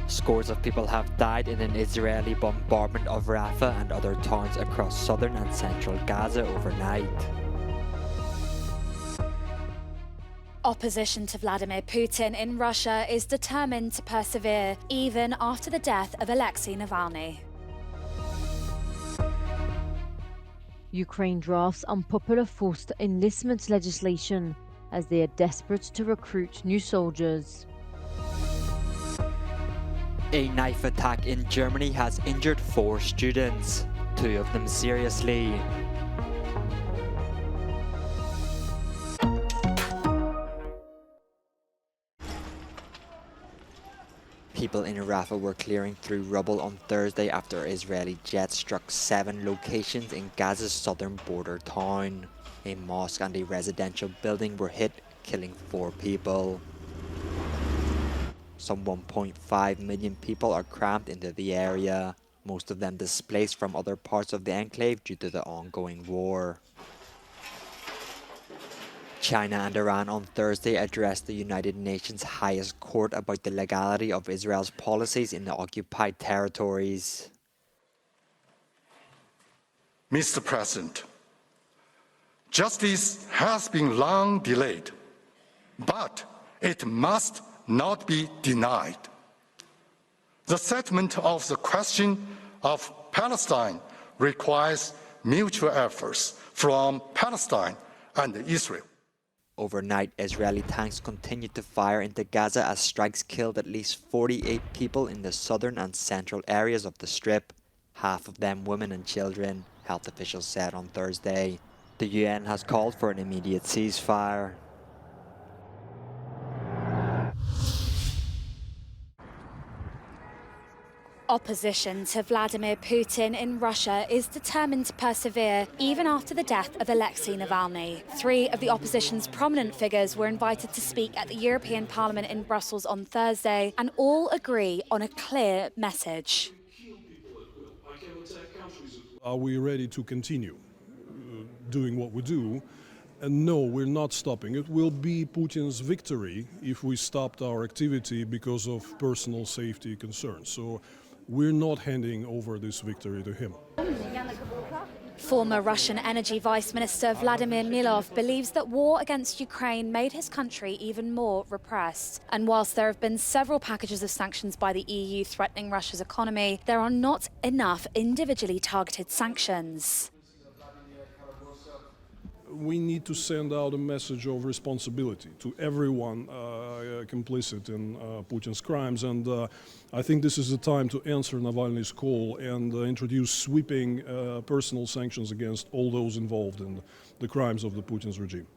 Scores of people have died in an Israeli bombardment of Rafah and other towns across southern and central Gaza overnight. Opposition to Vladimir Putin in Russia is determined to persevere even after the death of Alexei Navalny. Ukraine drafts unpopular forced enlistment legislation as they are desperate to recruit new soldiers. A knife attack in Germany has injured 4 students, 2 of them seriously. People in Rafah were clearing through rubble on Thursday after Israeli jets struck 7 locations in Gaza's southern border town. A mosque and a residential building were hit, killing 4 people. Some 1.5 million people are crammed into the area, most of them displaced from other parts of the enclave due to the ongoing war. China and Iran on Thursday addressed the United Nations highest court about the legality of Israel's policies in the occupied territories. Mr. President, justice has been long delayed, but it must not be denied. The settlement of the question of Palestine requires mutual efforts from Palestine and Israel. Overnight, Israeli tanks continued to fire into Gaza as strikes killed at least 48 people in the southern and central areas of the Strip, half of them women and children, health officials said on Thursday. The UN has called for an immediate ceasefire. Opposition to Vladimir Putin in Russia is determined to persevere even after the death of Alexei Navalny. 3 of the opposition's prominent figures were invited to speak at the European Parliament in Brussels on Thursday, and all agree on a clear message. Are we ready to continue doing what we do? And no, we're not stopping. It will be Putin's victory if we stopped our activity because of personal safety concerns. So we're not handing over this victory to him. Former Russian Energy Vice Minister Vladimir Milov believes that war against Ukraine made his country even more repressed. And whilst there have been several packages of sanctions by the EU threatening Russia's economy, there are not enough individually targeted sanctions. We need to send out a message of responsibility to everyone complicit in Putin's crimes, and I think this is the time to answer Navalny's call and introduce sweeping personal sanctions against all those involved in the crimes of the Putin's regime.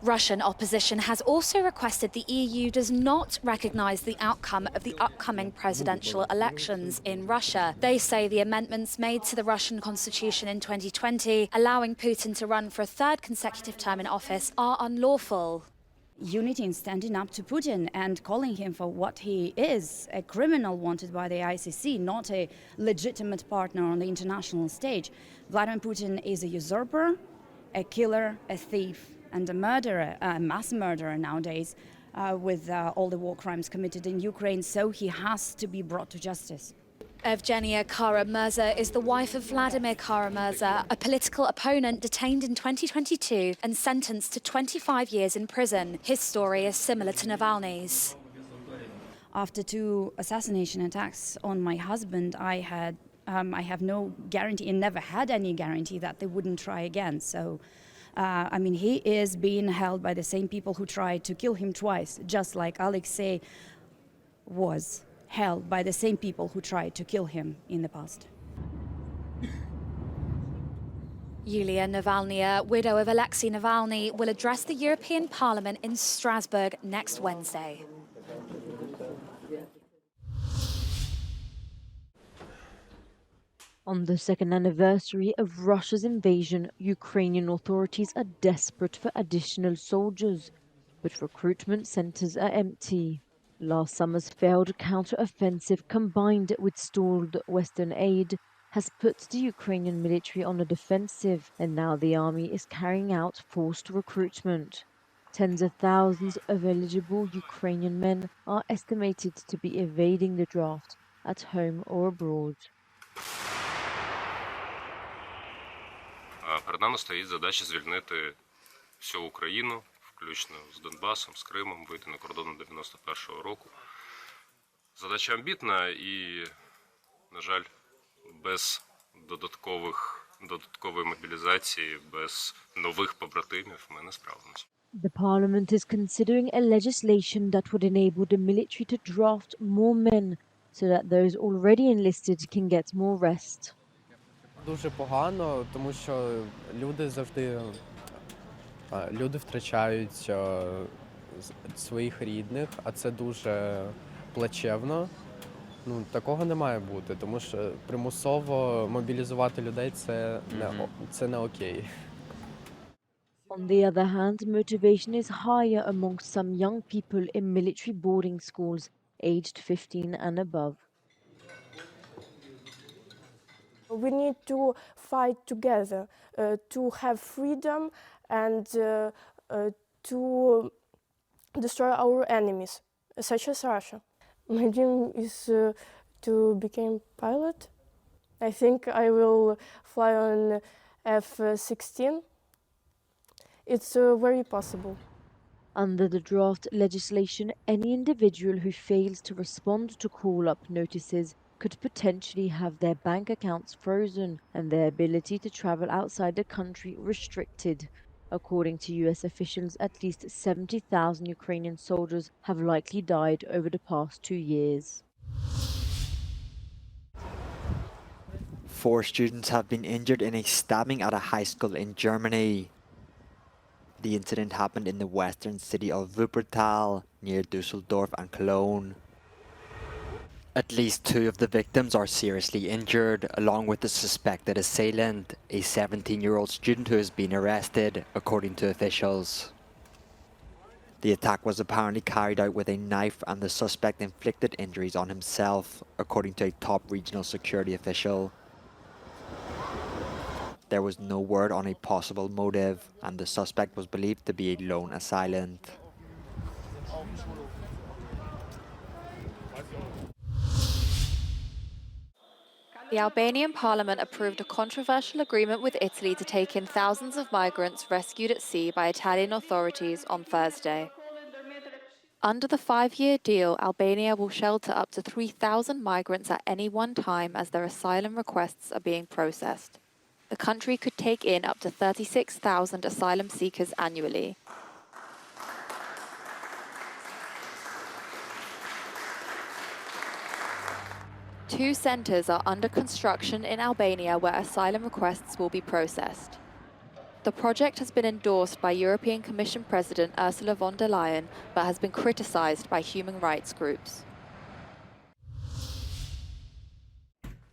Russian opposition has also requested the EU does not recognise the outcome of the upcoming presidential elections in Russia. They say the amendments made to the Russian constitution in 2020, allowing Putin to run for a 3rd consecutive term in office, are unlawful. Unity in standing up to Putin and calling him for what he is, a criminal wanted by the ICC, not a legitimate partner on the international stage. Vladimir Putin is a usurper, a killer, a thief, and a murderer, a mass murderer nowadays, with all the war crimes committed in Ukraine, so he has to be brought to justice. Evgenia Kara-Murza is the wife of Vladimir Kara-Murza, a political opponent detained in 2022 and sentenced to 25 years in prison. His story is similar to Navalny's. After 2 assassination attacks on my husband, I have no guarantee and never had any guarantee that they wouldn't try again. So. He is being held by the same people who tried to kill him twice, just like Alexei was held by the same people who tried to kill him in the past. Yulia Navalnaya, widow of Alexei Navalny, will address the European Parliament in Strasbourg next Wednesday. On the 2nd anniversary of Russia's invasion, Ukrainian authorities are desperate for additional soldiers, but recruitment centres are empty. Last summer's failed counter-offensive combined with stalled Western aid has put the Ukrainian military on a defensive, and now the army is carrying out forced recruitment. Tens of thousands of eligible Ukrainian men are estimated to be evading the draft at home or abroad. Перед нами стоїть задача звільнити всю Україну, включно з Донбасом, з Кримом, вийти на кордони 91-го року. Задача амбітна і, на жаль, без додаткової мобілізації, без нових побратимів ми не справимося. The parliament is considering a legislation that would enable the military to draft more men so that those already enlisted can get more rest. Дуже погано, тому що люди завжди втрачають своїх рідних, а це дуже плачевно. Такого не має бути, тому що примусово мобілізувати людей це не окей. On the other hand, motivation is higher amongst some young people in military boarding schools aged 15 and above. We need to fight together to have freedom and to destroy our enemies, such as Russia. My dream is to become pilot. I think I will fly on F-16. It's very possible. Under the draft legislation, any individual who fails to respond to call-up notices could potentially have their bank accounts frozen and their ability to travel outside the country restricted. According to US officials, at least 70,000 Ukrainian soldiers have likely died over the past 2 years. 4 students have been injured in a stabbing at a high school in Germany. The incident happened in the western city of Wuppertal, near Dusseldorf and Cologne. At least 2 of the victims are seriously injured, along with the suspected assailant, a 17-year-old student who has been arrested, according to officials. The attack was apparently carried out with a knife, and the suspect inflicted injuries on himself, according to a top regional security official. There was no word on a possible motive, and the suspect was believed to be a lone assailant. The Albanian parliament approved a controversial agreement with Italy to take in thousands of migrants rescued at sea by Italian authorities on Thursday. Under the 5-year deal, Albania will shelter up to 3,000 migrants at any one time as their asylum requests are being processed. The country could take in up to 36,000 asylum seekers annually. Two centres are under construction in Albania where asylum requests will be processed. The project has been endorsed by European Commission President Ursula von der Leyen, but has been criticised by human rights groups.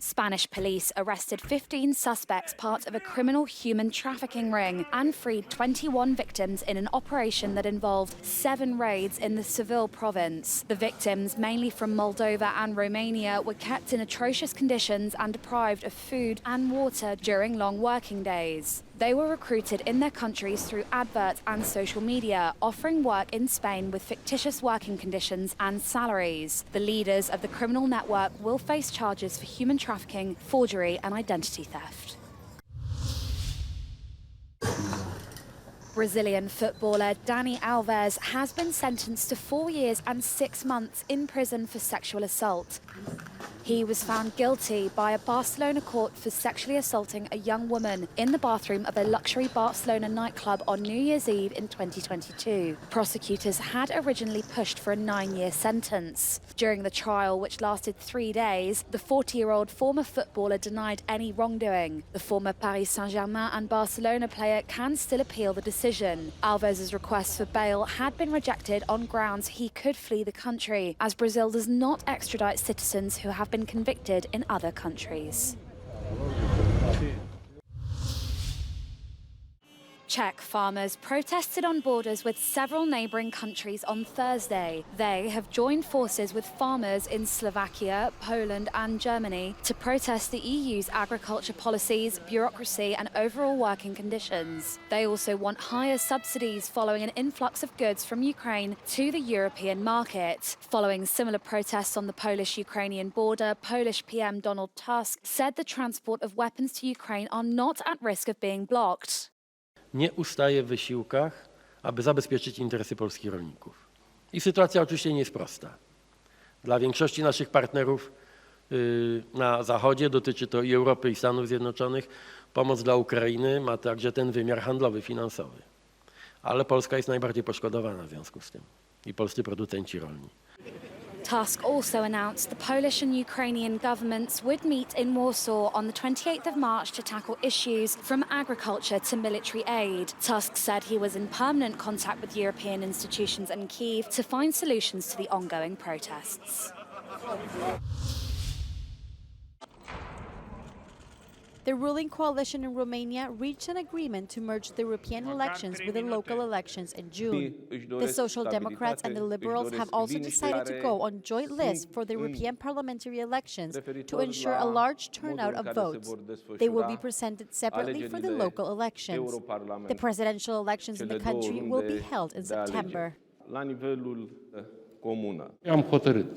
Spanish police arrested 15 suspects, part of a criminal human trafficking ring, and freed 21 victims in an operation that involved 7 raids in the Seville province. The victims, mainly from Moldova and Romania, were kept in atrocious conditions and deprived of food and water during long working days. They were recruited in their countries through adverts and social media, offering work in Spain with fictitious working conditions and salaries. The leaders of the criminal network will face charges for human trafficking, forgery, and identity theft. Brazilian footballer Dani Alves has been sentenced to 4 years and 6 months in prison for sexual assault. He was found guilty by a Barcelona court for sexually assaulting a young woman in the bathroom of a luxury Barcelona nightclub on New Year's Eve in 2022. Prosecutors had originally pushed for a 9-year sentence. During the trial, which lasted 3 days, the 40-year-old former footballer denied any wrongdoing. The former Paris Saint-Germain and Barcelona player can still appeal the decision. Alves' request for bail had been rejected on grounds he could flee the country, as Brazil does not extradite citizens who have been convicted in other countries. Czech farmers protested on borders with several neighbouring countries on Thursday. They have joined forces with farmers in Slovakia, Poland and Germany to protest the EU's agriculture policies, bureaucracy and overall working conditions. They also want higher subsidies following an influx of goods from Ukraine to the European market. Following similar protests on the Polish-Ukrainian border, Polish PM Donald Tusk said the transport of weapons to Ukraine are not at risk of being blocked. Nie ustaje w wysiłkach, aby zabezpieczyć interesy polskich rolników. I sytuacja oczywiście nie jest prosta. Dla większości naszych partnerów na Zachodzie, dotyczy to i Europy, i Stanów Zjednoczonych, pomoc dla Ukrainy ma także ten wymiar handlowy, finansowy. Ale Polska jest najbardziej poszkodowana w związku z tym i polscy producenci rolni. Tusk also announced the Polish and Ukrainian governments would meet in Warsaw on the 28th of March to tackle issues from agriculture to military aid. Tusk said he was in permanent contact with European institutions and Kyiv to find solutions to the ongoing protests. The ruling coalition in Romania reached an agreement to merge the European elections with the local elections in June. The Social Democrats and the Liberals have also decided to go on joint lists for the European parliamentary elections to ensure a large turnout of votes. They will be presented separately for the local elections. The presidential elections in the country will be held in September. Am hotărât,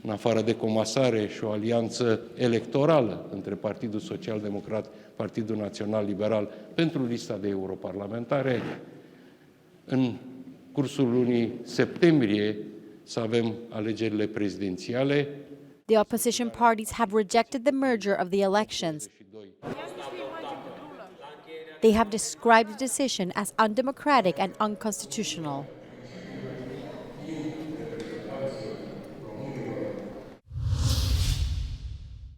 în afară de comasare și o alianță electorală între Partidul Social-Democrat, Partidul Național Liberal pentru lista de europarlamentare, în cursul lunii septembrie să avem alegerile prezidențiale. The opposition parties have rejected the merger of the elections. They have described the decision as undemocratic and unconstitutional.